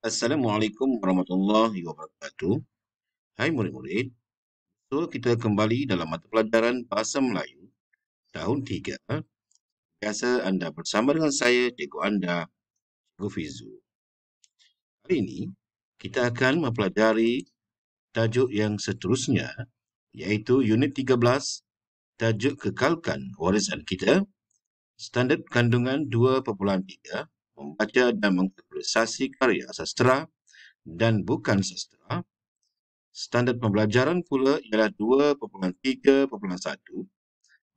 Assalamualaikum warahmatullahi wabarakatuh. Hai murid-murid, so kita kembali dalam mata pelajaran Bahasa Melayu tahun 3. Biasa anda bersama dengan saya, cikgu anda, Cikgu Fizu. Hari ini, kita akan mempelajari tajuk yang seterusnya, iaitu Unit 13, tajuk Kekalkan Warisan Kita, Standard Kandungan 2.3, membaca dan menginterpretasi karya sastera dan bukan sastera. Standard pembelajaran pula ialah 2.3.1,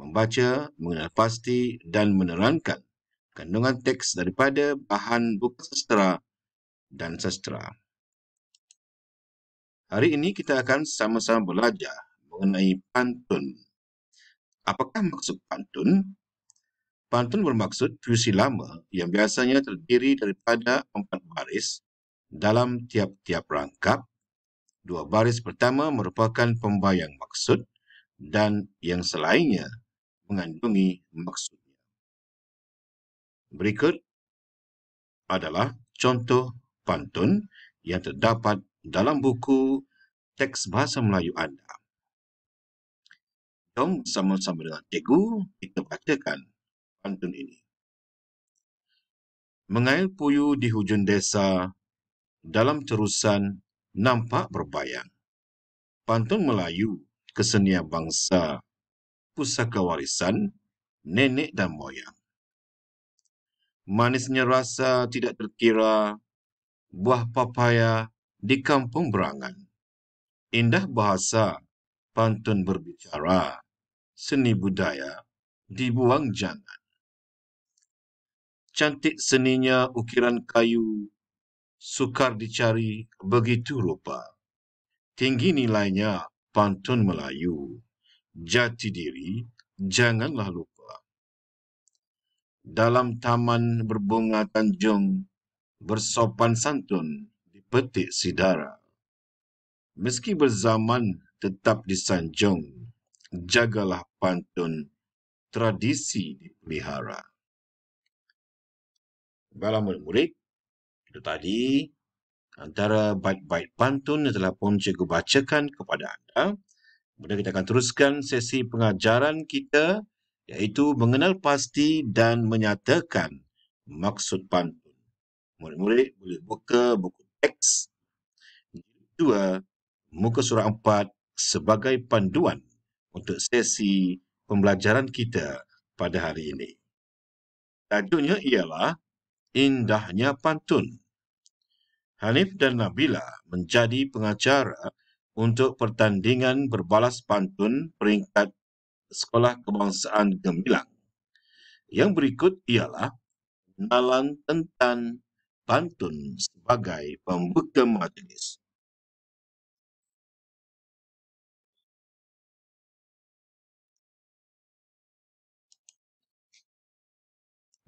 membaca, mengenal pasti dan menerangkan kandungan teks daripada bahan buku sastera dan sastera. Hari ini kita akan sama-sama belajar mengenai pantun. Apakah maksud pantun? Pantun bermaksud puisi lama yang biasanya terdiri daripada 4 baris dalam tiap-tiap rangkap. 2 baris pertama merupakan pembayang maksud dan yang selainnya mengandungi maksudnya. Berikut adalah contoh pantun yang terdapat dalam buku teks bahasa Melayu anda. Jom bersama-sama dengan cikgu kita bacakan pantun ini. Mengail puyuh di hujung desa, dalam terusan nampak berbayang. Pantun Melayu, kesenian bangsa, pusaka warisan nenek dan moyang. Manisnya rasa tidak terkira, buah papaya di kampung Berangan. Indah bahasa, pantun berbicara, seni budaya dibuang jangan. Cantik seninya ukiran kayu, sukar dicari begitu rupa. Tinggi nilainya pantun Melayu, jati diri janganlah lupa. Dalam taman berbunga Tanjung, bersopan santun dipetik sidara. Meski berzaman tetap disanjung, jagalah pantun, tradisi dipelihara. Baiklah murid-murid, itu tadi antara bait-bait pantun yang telah pun cikgu bacakan kepada anda. Kemudian kita akan teruskan sesi pengajaran kita, iaitu mengenal pasti dan menyatakan maksud pantun. Murid-murid boleh buka buku teks 2, muka surat 4 sebagai panduan untuk sesi pembelajaran kita pada hari ini. Tajuknya ialah Indahnya Pantun. Hanif dan Nabila menjadi pengacara untuk pertandingan berbalas pantun peringkat Sekolah Kebangsaan Gemilang. Yang berikut ialah pengenalan tentang pantun sebagai pembuka majlis.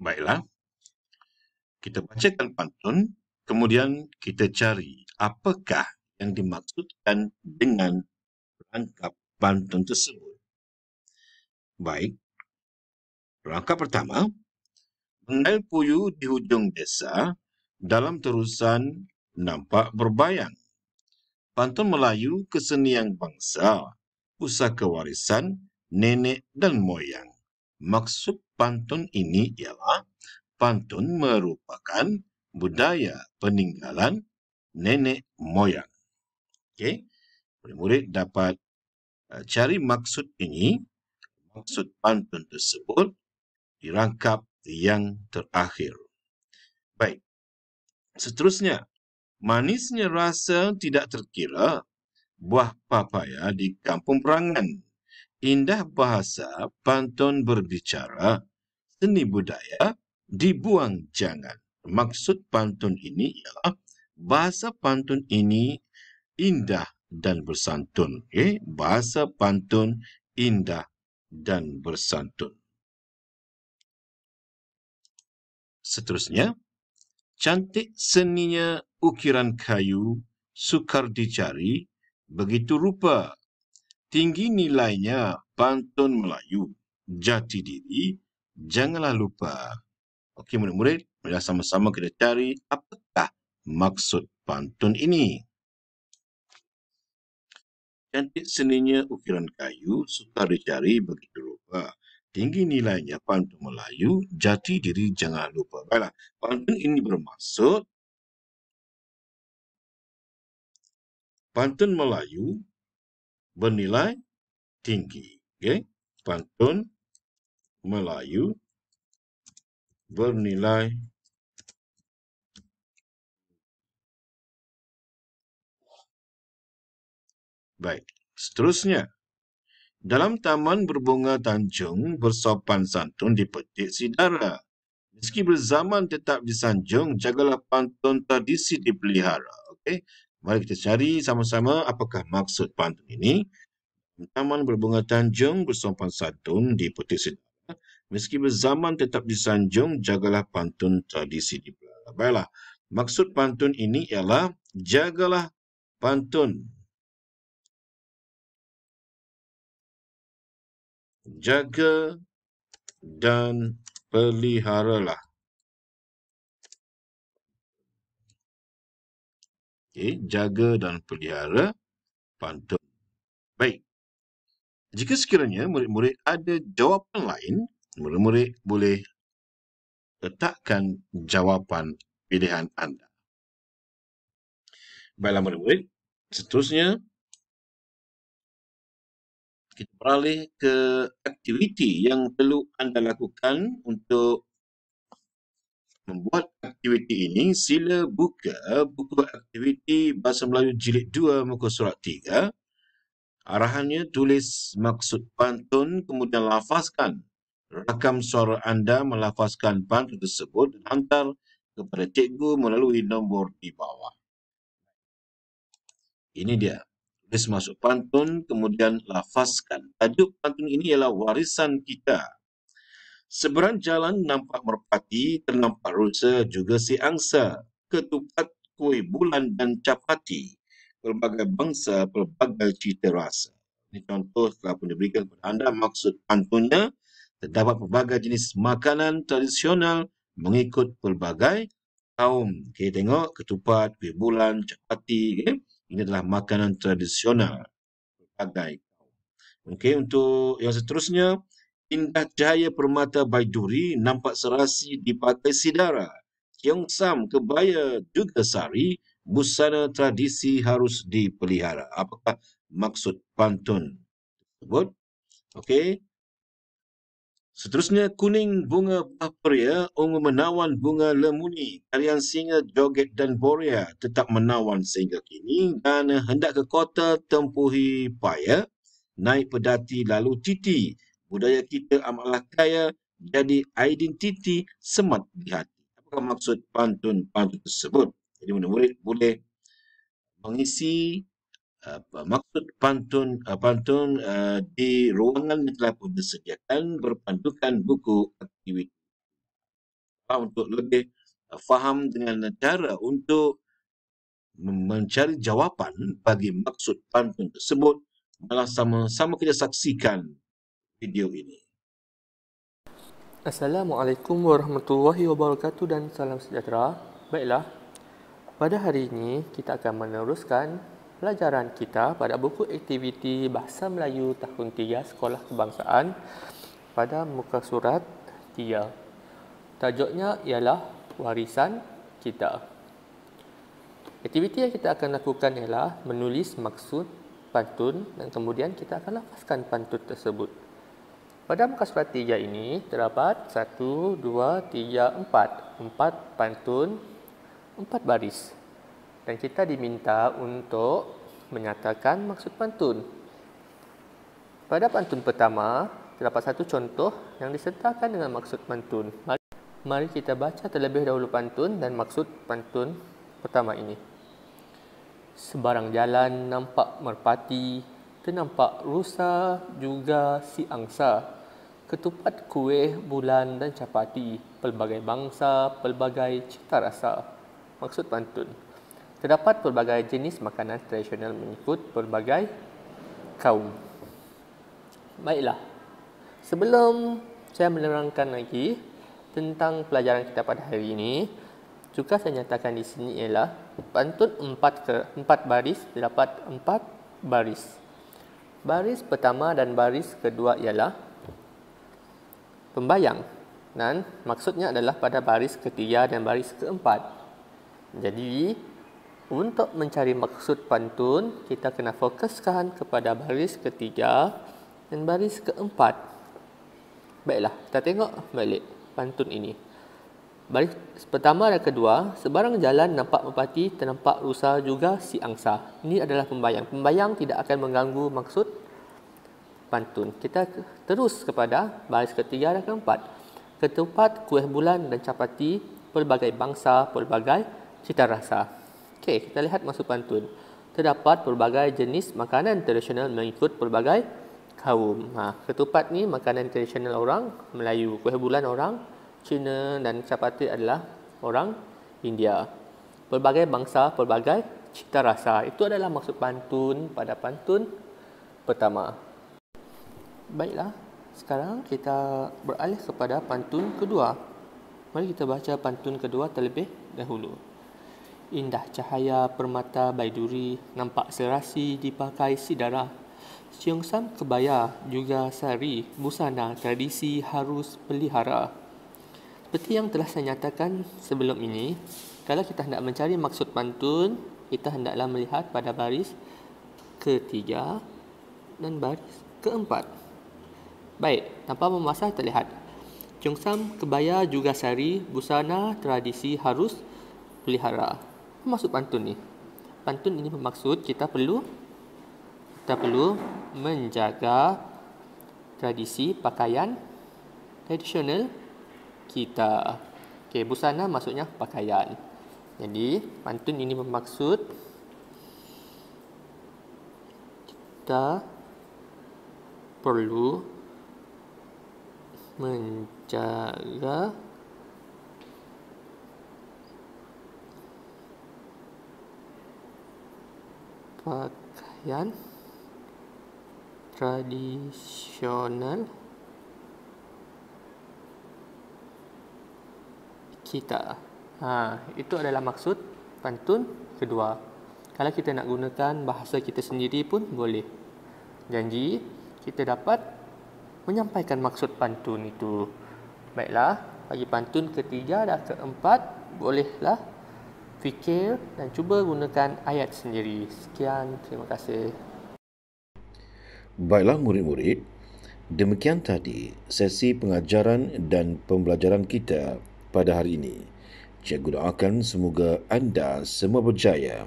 Baiklah, kita bacakan pantun, kemudian kita cari apakah yang dimaksudkan dengan rangkap pantun tersebut. Baik, rangkap pertama, mengail puyuh di hujung desa, dalam terusan nampak berbayang. Pantun Melayu, kesenian bangsa, pusaka warisan nenek dan moyang. Maksud pantun ini ialah pantun merupakan budaya peninggalan nenek moyang. Okey, murid-murid dapat cari maksud ini, maksud pantun tersebut di rangkap yang terakhir. Baik, seterusnya, manisnya rasa tidak terkira, buah papaya di kampung Berangan. Indah bahasa, pantun berbicara, seni budaya dibuang jangan. Maksud pantun ini ialah bahasa pantun ini indah dan bersantun. Okay? Bahasa pantun indah dan bersantun. Seterusnya, cantik seninya ukiran kayu, sukar dicari, begitu rupa. Tinggi nilainya pantun Melayu, jati diri, janganlah lupa. Okey murid-murid, mari sama-sama kita cari apakah maksud pantun ini? Cantik seninya ukiran kayu, sukar dicari begitu rupa. Tinggi nilainya pantun Melayu, jati diri jangan lupa. Baiklah, pantun ini bermaksud pantun Melayu bernilai tinggi. Okay? Pantun Melayu bernilai baik. Seterusnya, dalam taman berbunga Tanjung, bersopan santun dipetik sidara. Meski berzaman tetap disanjung, jagalah pantun tradisi dipelihara. Okey, mari kita cari sama-sama apakah maksud pantun ini. Taman berbunga Tanjung, bersopan santun dipetik sidara. Meski berzaman tetap disanjung, jagalah pantun tradisi dipelihara. Baiklah, maksud pantun ini ialah jagalah pantun. Jaga dan peliharalah. Okay, jaga dan pelihara pantun. Baik. Jika sekiranya murid-murid ada jawapan lain, murid-murid boleh letakkan jawapan pilihan anda. Baiklah murid-murid, seterusnya kita beralih ke aktiviti yang perlu anda lakukan untuk membuat aktiviti ini. Sila buka buku aktiviti Bahasa Melayu Jilid 2 muka surat 3. Arahannya tulis maksud pantun kemudian lafazkan. Rakam suara anda melafazkan pantun tersebut dan hantar kepada cikgu melalui nombor di bawah. Ini dia. Tulis maksud pantun kemudian lafazkan. Tajuk pantun ini ialah warisan kita. Seberang jalan nampak merpati, ternampak rusa juga si angsa. Ketupat, kuih bulan dan capati. Pelbagai bangsa, pelbagai cita rasa. Ini contoh telah pun diberikan kepada anda. Maksud pantunnya, terdapat pelbagai jenis makanan tradisional mengikut pelbagai kaum. Okay, tengok ketupat, kuih bulan, capati. Okay? Ini adalah makanan tradisional pelbagai kaum. Okay, untuk yang seterusnya, indah cahaya permata Baiduri nampak serasi dipakai sidara. Kyongsam, kebaya juga sari, busana tradisi harus dipelihara. Apakah maksud pantun tersebut? Okey. Seterusnya, kuning bunga paperia, ungu menawan bunga lemuni. Tarian singa, joget dan boria tetap menawan sehingga kini. Dan hendak ke kota tempuhi paya, naik pedati lalu titi. Budaya kita amatlah kaya, jadi identiti semat di hati. Apakah maksud pantun-pantun tersebut? Jadi murid-murid boleh mengisi maksud pantun di ruangan yang telah pun disediakan berpandukan buku aktiviti. Untuk lebih faham dengan cara untuk mencari jawapan bagi maksud pantun tersebut, malah sama-sama kita saksikan video ini. Assalamualaikum warahmatullahi wabarakatuh dan salam sejahtera. Baiklah, pada hari ini kita akan meneruskan pelajaran kita pada buku aktiviti Bahasa Melayu tahun 3 Sekolah Kebangsaan pada muka surat 3. Tajuknya ialah Warisan Kita. Aktiviti yang kita akan lakukan ialah menulis maksud pantun dan kemudian kita akan lafazkan pantun tersebut. Pada muka surat 3 ini terdapat 1, 2, 3, 4. 4 pantun, 4 baris. Dan kita diminta untuk menyatakan maksud pantun. Pada pantun pertama, terdapat satu contoh yang disertakan dengan maksud pantun. Mari kita baca terlebih dahulu pantun dan maksud pantun pertama ini. Sebarang jalan nampak merpati, ternampak rusa juga si angsa. Ketupat, kuih, bulan dan capati, pelbagai bangsa, pelbagai cita rasa. Maksud pantun. Terdapat pelbagai jenis makanan tradisional mengikut pelbagai kaum. Baiklah, sebelum saya menerangkan lagi tentang pelajaran kita pada hari ini, Juga saya nyatakan di sini ialah pantun 4 baris dapat 4 baris. Baris pertama dan baris kedua ialah pembayang. Dan maksudnya adalah pada baris ketiga dan baris keempat. Jadi, untuk mencari maksud pantun, kita kena fokuskan kepada baris ketiga dan baris keempat. Baiklah, kita tengok balik pantun ini. Baris pertama dan kedua, sebarang jalan nampak merpati, ternampak rusa juga si angsa. Ini adalah pembayang. Pembayang tidak akan mengganggu maksud pantun. Kita terus kepada baris ketiga dan keempat. Ketupat, kuih bulan dan capati, pelbagai bangsa, pelbagai cita rasa. Okey, kita lihat maksud pantun. Terdapat pelbagai jenis makanan tradisional mengikut pelbagai kaum. Ketupat ni makanan tradisional orang Melayu, kuih bulan orang Cina dan capati adalah orang India. Pelbagai bangsa, pelbagai cita rasa. Itu adalah maksud pantun pada pantun pertama. Baiklah, sekarang kita beralih kepada pantun kedua. Mari kita baca pantun kedua terlebih dahulu. Indah cahaya permata baiduri, nampak serasi dipakai sidara. Siongsam kebaya juga sari, busana tradisi harus pelihara. Seperti yang telah saya nyatakan sebelum ini, kalau kita hendak mencari maksud pantun, kita hendaklah melihat pada baris ketiga dan baris keempat. Baik, tanpa memasah terlihat. Siongsam kebaya juga sari, busana tradisi harus pelihara. Apa maksud pantun ni? Pantun ini bermaksud kita perlu menjaga tradisi pakaian tradisional kita. Okey, busana maksudnya pakaian. Jadi, pantun ini bermaksud kita perlu menjaga pakaian tradisional kita. Itu adalah maksud pantun kedua. Kalau kita nak gunakan bahasa kita sendiri pun boleh. Janji kita dapat menyampaikan maksud pantun itu. Baiklah, bagi pantun ketiga dan keempat, bolehlah fikir dan cuba gunakan ayat sendiri. Sekian, terima kasih. Baiklah murid-murid, demikian tadi sesi pengajaran dan pembelajaran kita pada hari ini. Cikgu doakan semoga anda semua berjaya.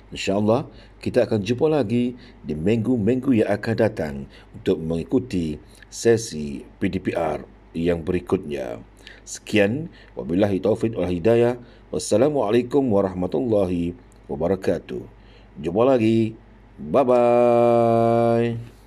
InsyaAllah kita akan jumpa lagi di minggu-minggu yang akan datang untuk mengikuti sesi PDPR yang berikutnya. Sekian, wabillahi taufiq wal hidayah. Wassalamualaikum warahmatullahi wabarakatuh. Jumpa lagi. Bye-bye.